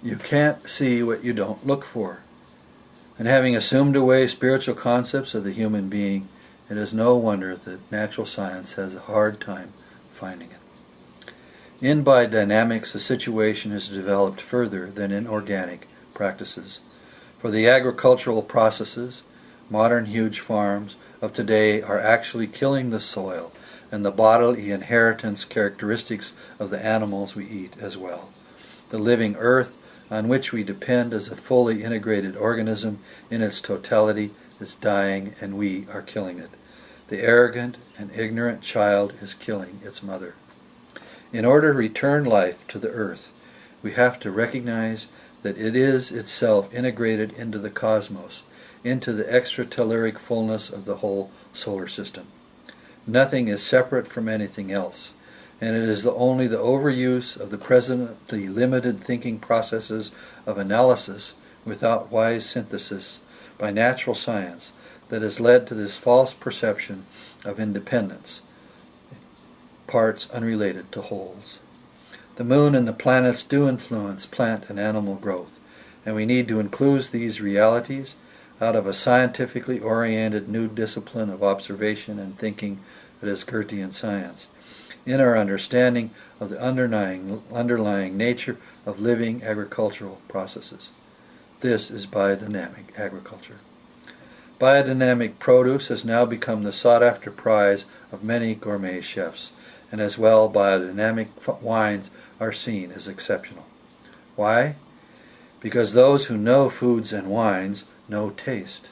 You can't see what you don't look for. And having assumed away spiritual concepts of the human being, it is no wonder that natural science has a hard time finding it. In biodynamics, the situation is developed further than in organic practices. For the agricultural processes, modern huge farms of today are actually killing the soil and the bodily inheritance characteristics of the animals we eat as well. The living earth on which we depend as a fully integrated organism in its totality is dying, and we are killing it. The arrogant and ignorant child is killing its mother. In order to return life to the earth, we have to recognize that it is itself integrated into the cosmos, into the extratelluric fullness of the whole solar system. Nothing is separate from anything else, and it is only the overuse of the presently limited thinking processes of analysis without wise synthesis by natural science that has led to this false perception of independence, parts unrelated to wholes. The moon and the planets do influence plant and animal growth, and we need to include these realities out of a scientifically oriented new discipline of observation and thinking that is Goethean science, in our understanding of the underlying nature of living agricultural processes. This is biodynamic agriculture. Biodynamic produce has now become the sought-after prize of many gourmet chefs, and as well biodynamic wines are seen as exceptional. Why? Because those who know foods and wines know taste,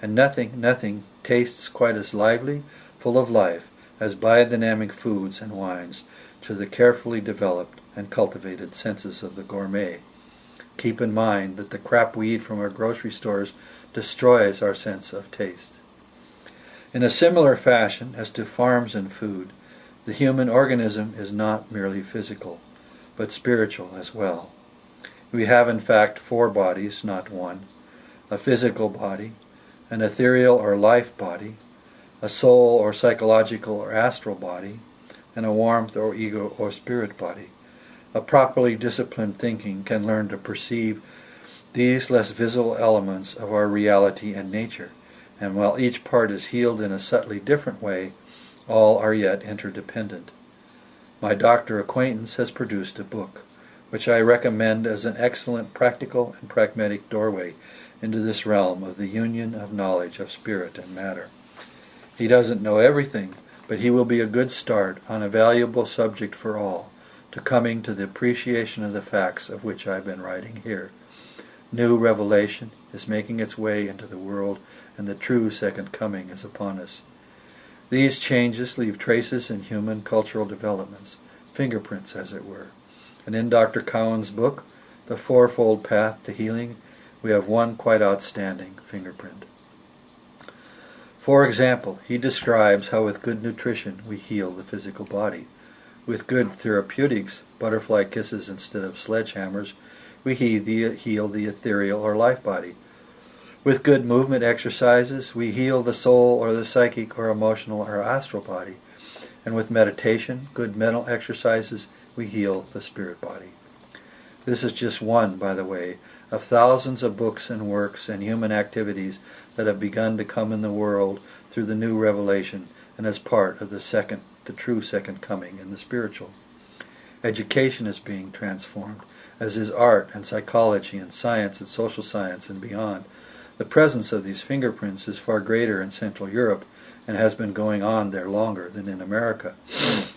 and nothing tastes quite as lively, full of life, as biodynamic foods and wines to the carefully developed and cultivated senses of the gourmet. Keep in mind that the crap we eat from our grocery stores destroys our sense of taste. In a similar fashion as to farms and food, the human organism is not merely physical, but spiritual as well. We have in fact 4 bodies, not one: a physical body, an ethereal or life body, a soul or psychological or astral body, and a warmth or ego or spirit body. A properly disciplined thinking can learn to perceive these less visible elements of our reality and nature, and while each part is healed in a subtly different way, all are yet interdependent. My doctor acquaintance has produced a book, which I recommend as an excellent practical and pragmatic doorway into this realm of the union of knowledge of spirit and matter. He doesn't know everything, but he will be a good start on a valuable subject for all, to coming to the appreciation of the facts of which I've been writing here. New revelation is making its way into the world, and the true second coming is upon us. These changes leave traces in human cultural developments, fingerprints as it were. And in Dr. Cowan's book, The Fourfold Path to Healing, we have one quite outstanding fingerprint. For example, he describes how with good nutrition we heal the physical body. With good therapeutics, butterfly kisses instead of sledgehammers, we heal the ethereal or life body. With good movement exercises, we heal the soul or the psychic or emotional or astral body. And with meditation, good mental exercises, we heal the spirit body. This is just one, by the way, of thousands of books and works and human activities that have begun to come in the world through the new revelation and as part of the true second coming in the spiritual. Education is being transformed, as is art and psychology and science and social science and beyond. The presence of these fingerprints is far greater in Central Europe and has been going on there longer than in America.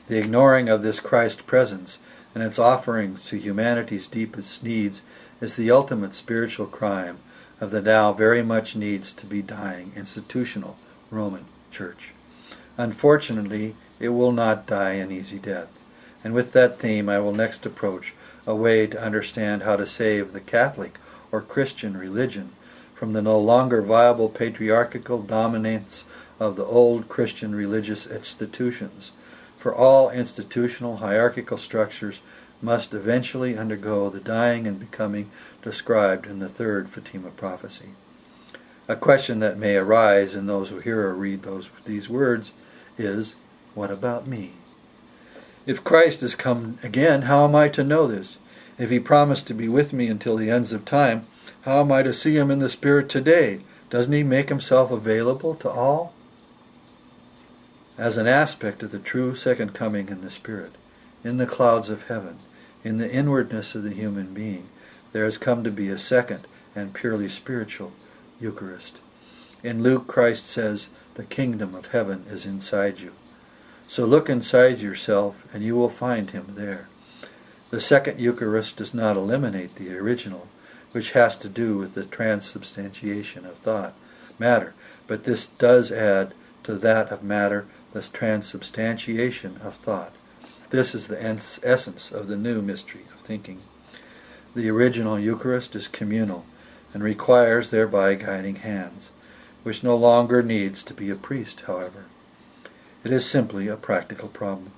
The ignoring of this Christ presence and its offerings to humanity's deepest needs is the ultimate spiritual crime of the now very much needs to be dying institutional Roman Church. Unfortunately, it will not die an easy death. And with that theme I will next approach a way to understand how to save the Catholic or Christian religion from the no longer viable patriarchal dominance of the old Christian religious institutions. For all institutional hierarchical structures must eventually undergo the dying and becoming described in the third Fatima prophecy. A question that may arise in those who hear or read these words is, what about me? If Christ has come again, how am I to know this? If he promised to be with me until the ends of time, how am I to see him in the Spirit today? Doesn't he make himself available to all? As an aspect of the true second coming in the Spirit, in the clouds of heaven, in the inwardness of the human being, there has come to be a second and purely spiritual Eucharist. In Luke, Christ says, "The kingdom of heaven is inside you." So look inside yourself and you will find him there. The second Eucharist does not eliminate the original, which has to do with the transubstantiation of thought, matter, but this does add to that of matter the transubstantiation of thought. This is the essence of the new mystery of thinking. The original Eucharist is communal and requires thereby guiding hands, which no longer needs to be a priest, however. It is simply a practical problem.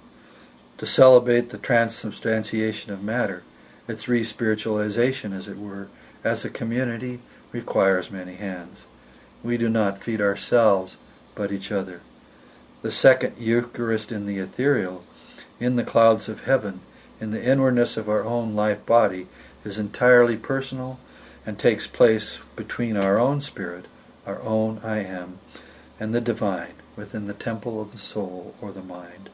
To celebrate the transubstantiation of matter, its re-spiritualization, as it were, as a community, requires many hands. We do not feed ourselves, but each other. The second Eucharist in the ethereal, in the clouds of heaven, in the inwardness of our own life body, is entirely personal and takes place between our own spirit, our own I am, and the divine within the temple of the soul or the mind.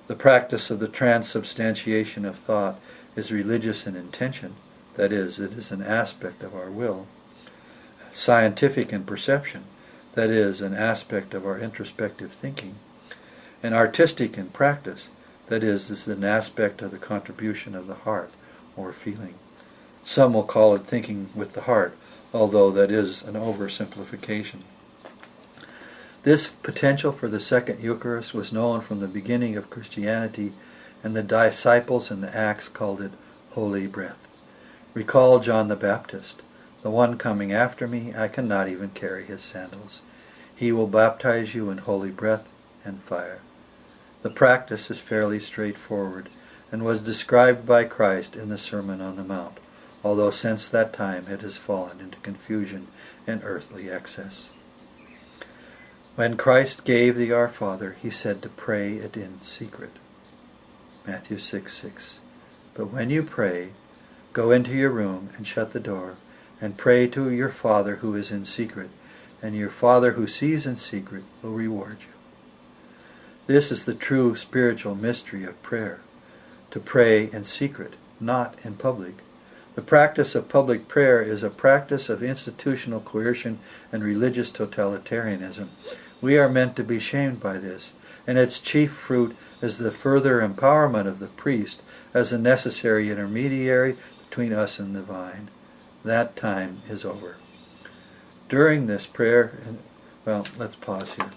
The practice of the transubstantiation of thought is religious in intention, that is, it is an aspect of our will. Scientific in perception, that is, an aspect of our introspective thinking. And artistic in practice, that is an aspect of the contribution of the heart or feeling. Some will call it thinking with the heart, although that is an oversimplification. This potential for the second Eucharist was known from the beginning of Christianity, and the disciples in the Acts called it Holy Breath. Recall John the Baptist. "The one coming after me, I cannot even carry his sandals. He will baptize you in holy breath and fire." The practice is fairly straightforward, and was described by Christ in the Sermon on the Mount, although since that time it has fallen into confusion and earthly excess. When Christ gave the Our Father, he said to pray it in secret. Matthew 6:6. "But when you pray, go into your room and shut the door, and pray to your Father who is in secret, and your Father who sees in secret will reward you." This is the true spiritual mystery of prayer, to pray in secret, not in public. The practice of public prayer is a practice of institutional coercion and religious totalitarianism. We are meant to be shamed by this, and its chief fruit is the further empowerment of the priest as a necessary intermediary between us and the divine. That time is over. During this prayer, let's pause here.